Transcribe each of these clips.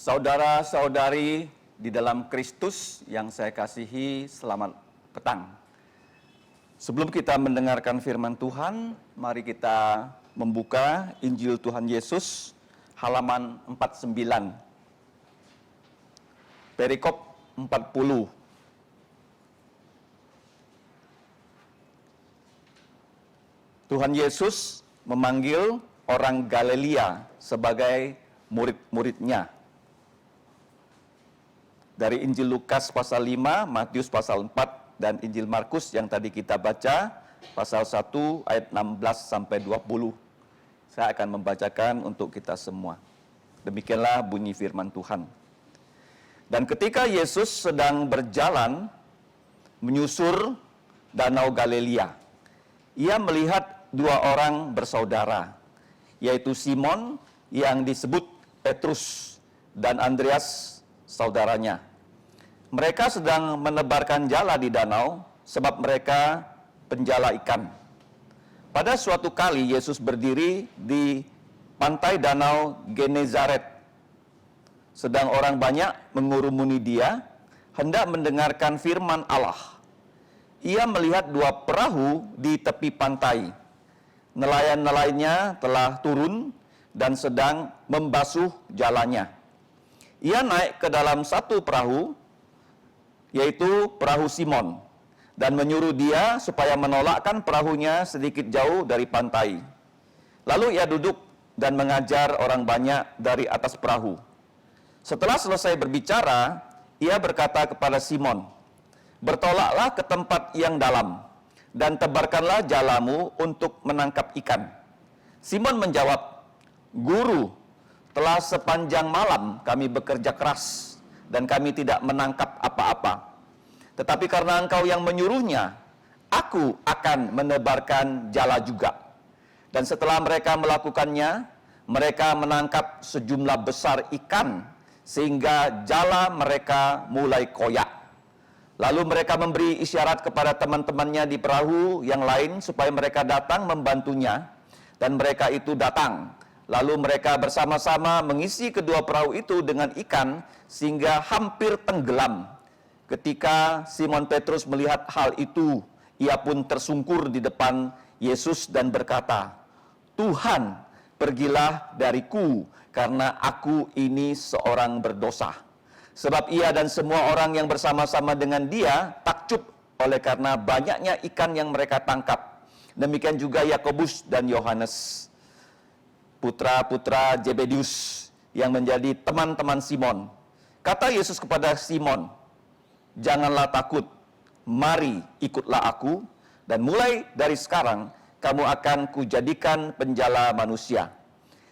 Saudara-saudari di dalam Kristus yang saya kasihi, selamat petang. Sebelum kita mendengarkan firman Tuhan, mari kita membuka Injil Tuhan Yesus halaman 49. Perikop 40. Tuhan Yesus memanggil orang Galilea sebagai murid-muridnya. Dari Injil Lukas pasal 5, Matius pasal 4, dan Injil Markus yang tadi kita baca, pasal 1 ayat 16 sampai 20. Saya akan membacakan untuk kita semua. Demikianlah bunyi firman Tuhan. Dan ketika Yesus sedang berjalan menyusur Danau Galilea, ia melihat dua orang bersaudara, yaitu Simon yang disebut Petrus dan Andreas saudaranya. Mereka sedang menebarkan jala di danau sebab mereka penjala ikan. Pada suatu kali Yesus berdiri di pantai danau Genezaret. Sedang orang banyak mengurumuni dia, hendak mendengarkan firman Allah. Ia melihat dua perahu di tepi pantai. Nelayan-nelayannya telah turun dan sedang membasuh jalannya. Ia naik ke dalam satu perahu, yaitu perahu Simon, dan menyuruh dia supaya menolakkan perahunya sedikit jauh dari pantai. Lalu ia duduk dan mengajar orang banyak dari atas perahu. Setelah selesai berbicara, ia berkata kepada Simon, "Bertolaklah ke tempat yang dalam, dan tebarkanlah jalamu untuk menangkap ikan." Simon menjawab, "Guru, telah sepanjang malam kami bekerja keras, dan kami tidak menangkap apa-apa. Tetapi karena engkau yang menyuruhnya, aku akan menebarkan jala juga." Dan setelah mereka melakukannya, mereka menangkap sejumlah besar ikan, sehingga jala mereka mulai koyak. Lalu mereka memberi isyarat kepada teman-temannya di perahu yang lain, supaya mereka datang membantunya, dan mereka itu datang. Lalu mereka bersama-sama mengisi kedua perahu itu dengan ikan sehingga hampir tenggelam. Ketika Simon Petrus melihat hal itu, ia pun tersungkur di depan Yesus dan berkata, "Tuhan, pergilah dariku, karena aku ini seorang berdosa." Sebab ia dan semua orang yang bersama-sama dengan dia takjub oleh karena banyaknya ikan yang mereka tangkap. Demikian juga Yakobus dan Yohanes, putra-putra Zebedius yang menjadi teman-teman Simon. Kata Yesus kepada Simon, "Janganlah takut, mari ikutlah aku, dan mulai dari sekarang kamu akan kujadikan penjala manusia."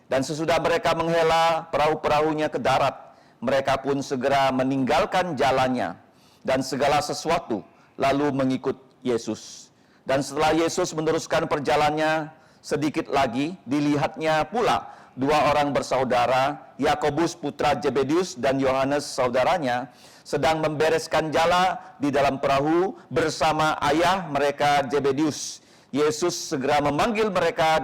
Dan sesudah mereka menghela perahu-perahunya ke darat, mereka pun segera meninggalkan jalannya dan segala sesuatu, lalu mengikut Yesus. Dan setelah Yesus meneruskan perjalanannya, sedikit lagi dilihatnya pula dua orang bersaudara, Yakobus putra Zebedius dan Yohanes saudaranya, sedang membereskan jala di dalam perahu bersama ayah mereka Zebedius. Yesus segera memanggil mereka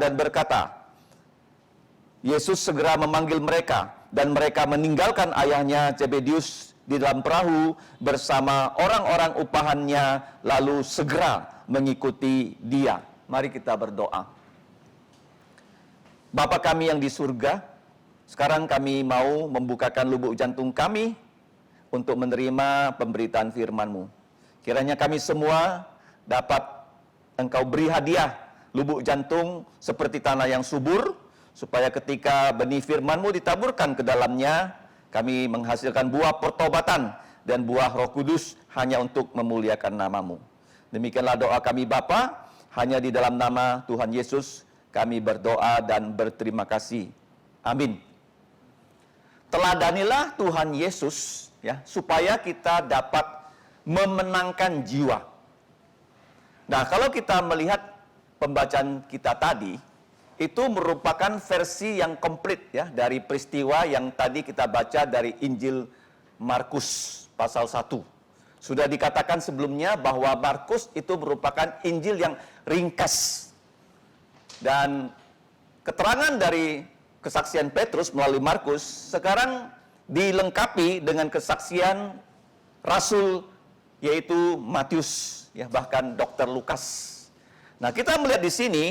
dan mereka meninggalkan ayahnya Zebedius di dalam perahu bersama orang-orang upahannya, lalu segera mengikuti dia. Mari kita berdoa. Bapa kami yang di surga, sekarang kami mau membukakan lubuk jantung kami untuk menerima pemberitaan firman-Mu. Kiranya kami semua dapat Engkau beri hadiah lubuk jantung seperti tanah yang subur, supaya ketika benih firman-Mu ditaburkan ke dalamnya, kami menghasilkan buah pertobatan dan buah Roh Kudus hanya untuk memuliakan nama-Mu. Demikianlah doa kami Bapa, hanya di dalam nama Tuhan Yesus kami berdoa dan berterima kasih. Amin. Teladanilah Tuhan Yesus, ya, supaya kita dapat memenangkan jiwa. Nah, kalau kita melihat pembacaan kita tadi, itu merupakan versi yang komplit, ya, dari peristiwa yang tadi kita baca dari Injil Markus pasal 1. Sudah dikatakan sebelumnya bahwa Markus itu merupakan Injil yang ringkas. Dan keterangan dari kesaksian Petrus melalui Markus sekarang dilengkapi dengan kesaksian Rasul yaitu Matius, ya, bahkan Dr. Lukas. Nah, kita melihat di sini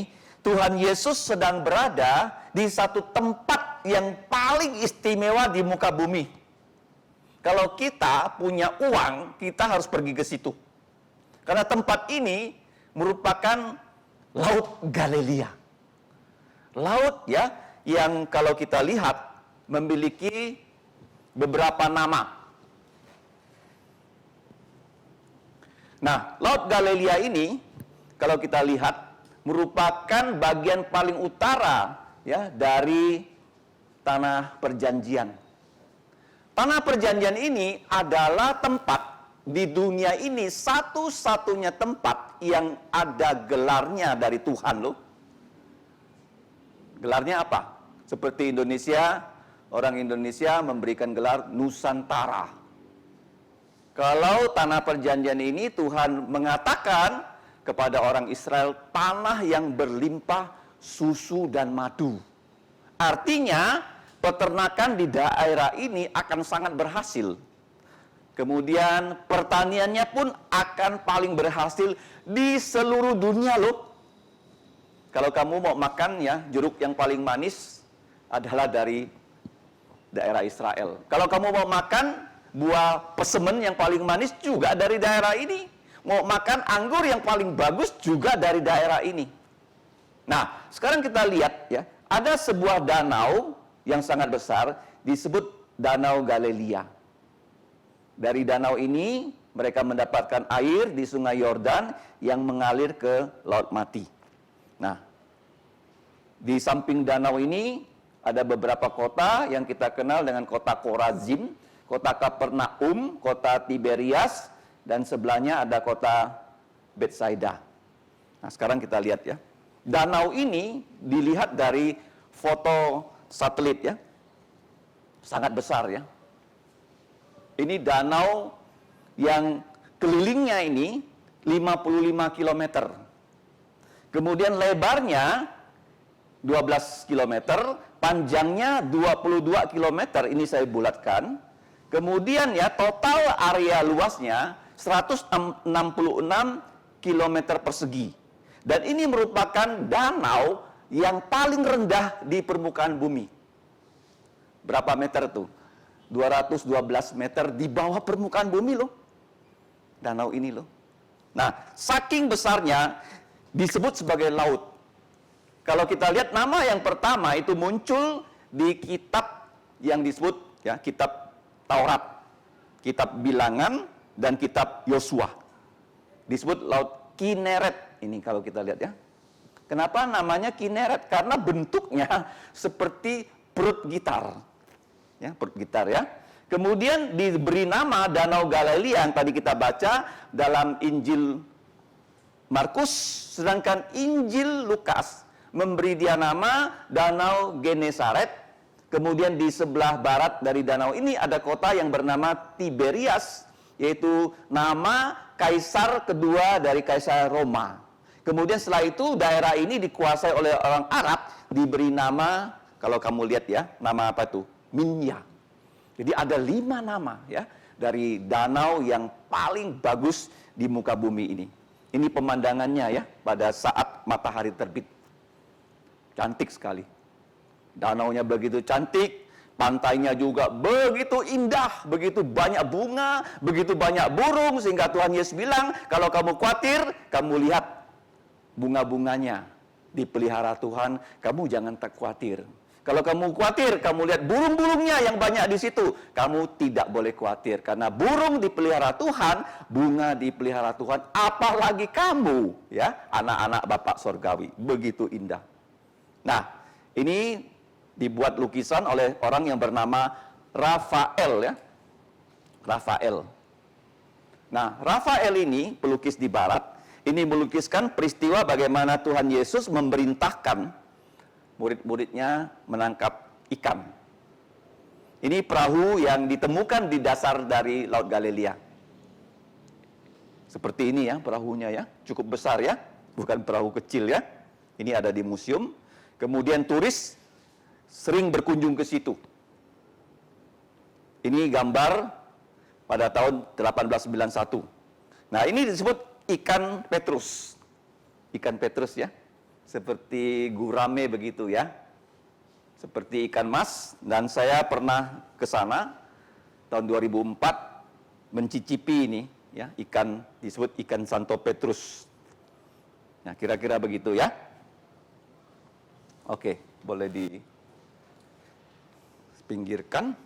Tuhan Yesus sedang berada di satu tempat yang paling istimewa di muka bumi. Kalau kita punya uang, kita harus pergi ke situ. Karena tempat ini merupakan Laut Galilea. Laut, ya, yang kalau kita lihat memiliki beberapa nama. Nah, Laut Galilea ini kalau kita lihat merupakan bagian paling utara, ya, dari tanah perjanjian. Tanah perjanjian ini adalah tempat di dunia ini satu-satunya tempat yang ada gelarnya dari Tuhan loh. Gelarnya apa? Seperti Indonesia, orang Indonesia memberikan gelar Nusantara. Kalau tanah perjanjian ini Tuhan mengatakan kepada orang Israel, tanah yang berlimpah susu dan madu. Artinya peternakan di daerah ini akan sangat berhasil. Kemudian pertaniannya pun akan paling berhasil di seluruh dunia loh. Kalau kamu mau makan, ya, jeruk yang paling manis adalah dari daerah Israel. Kalau kamu mau makan buah persimmon yang paling manis juga dari daerah ini. Mau makan anggur yang paling bagus juga dari daerah ini. Nah, sekarang kita lihat, ya, ada sebuah danau yang sangat besar disebut Danau Galilea. Dari danau ini mereka mendapatkan air di Sungai Yordan yang mengalir ke Laut Mati. Nah, di samping danau ini ada beberapa kota yang kita kenal dengan kota Korazim, kota Kapernaum, kota Tiberias, dan sebelahnya ada kota Betsaida. Nah, sekarang kita lihat, ya. Danau ini dilihat dari foto satelit, ya. Sangat besar, ya. Ini danau yang kelilingnya ini 55 km. Kemudian lebarnya 12 km, panjangnya 22 km, ini saya bulatkan. Kemudian, ya, total area luasnya 166 km persegi. Dan ini merupakan danau yang paling rendah di permukaan bumi. Berapa meter tuh? 212 meter di bawah permukaan bumi loh. Danau ini loh. Nah, saking besarnya disebut sebagai laut. Kalau kita lihat nama yang pertama itu muncul di kitab yang disebut, ya, kitab Taurat, kitab Bilangan, dan kitab Yosua. Disebut Laut Kineret ini kalau kita lihat, ya. Kenapa namanya Kineret? Karena bentuknya seperti perut gitar. Ya, perut gitar, ya. Kemudian diberi nama Danau Galilea yang tadi kita baca dalam Injil Markus, sedangkan Injil Lukas memberi dia nama Danau Genesaret. Kemudian di sebelah barat dari danau ini ada kota yang bernama Tiberias, yaitu nama kaisar kedua dari kaisar Roma. Kemudian setelah itu daerah ini dikuasai oleh orang Arab, diberi nama, kalau kamu lihat, ya, nama apa itu? Minya. Jadi ada 5 nama, ya, dari danau yang paling bagus di muka bumi ini. Ini pemandangannya, ya, pada saat matahari terbit. Cantik sekali. Danaunya begitu cantik, pantainya juga begitu indah, begitu banyak bunga, begitu banyak burung, sehingga Tuhan Yesus bilang, kalau kamu khawatir, kamu lihat bunga-bunganya dipelihara Tuhan, kamu jangan tak khawatir. Kalau kamu khawatir, kamu lihat burung-burungnya yang banyak di situ, kamu tidak boleh khawatir, karena burung dipelihara Tuhan, bunga dipelihara Tuhan, apalagi kamu, ya, anak-anak Bapak Sorgawi, begitu indah. Nah, ini dibuat lukisan oleh orang yang bernama Rafael, ya. Rafael. Nah, Rafael ini pelukis di barat, ini melukiskan peristiwa bagaimana Tuhan Yesus memerintahkan murid-muridnya menangkap ikan. Ini perahu yang ditemukan di dasar dari Laut Galilea. Seperti ini, ya, perahunya, ya. Cukup besar, ya. Bukan perahu kecil, ya. Ini ada di museum. Kemudian turis sering berkunjung ke situ. Ini gambar pada tahun 1891. Nah, ini disebut ikan petrus. Ikan petrus ya. Seperti gurame begitu ya. Seperti ikan mas, dan saya pernah ke sana tahun 2004 mencicipi ini ya, ikan disebut ikan Santo Petrus. Nah, kira-kira begitu ya. Oke, boleh dipinggirkan.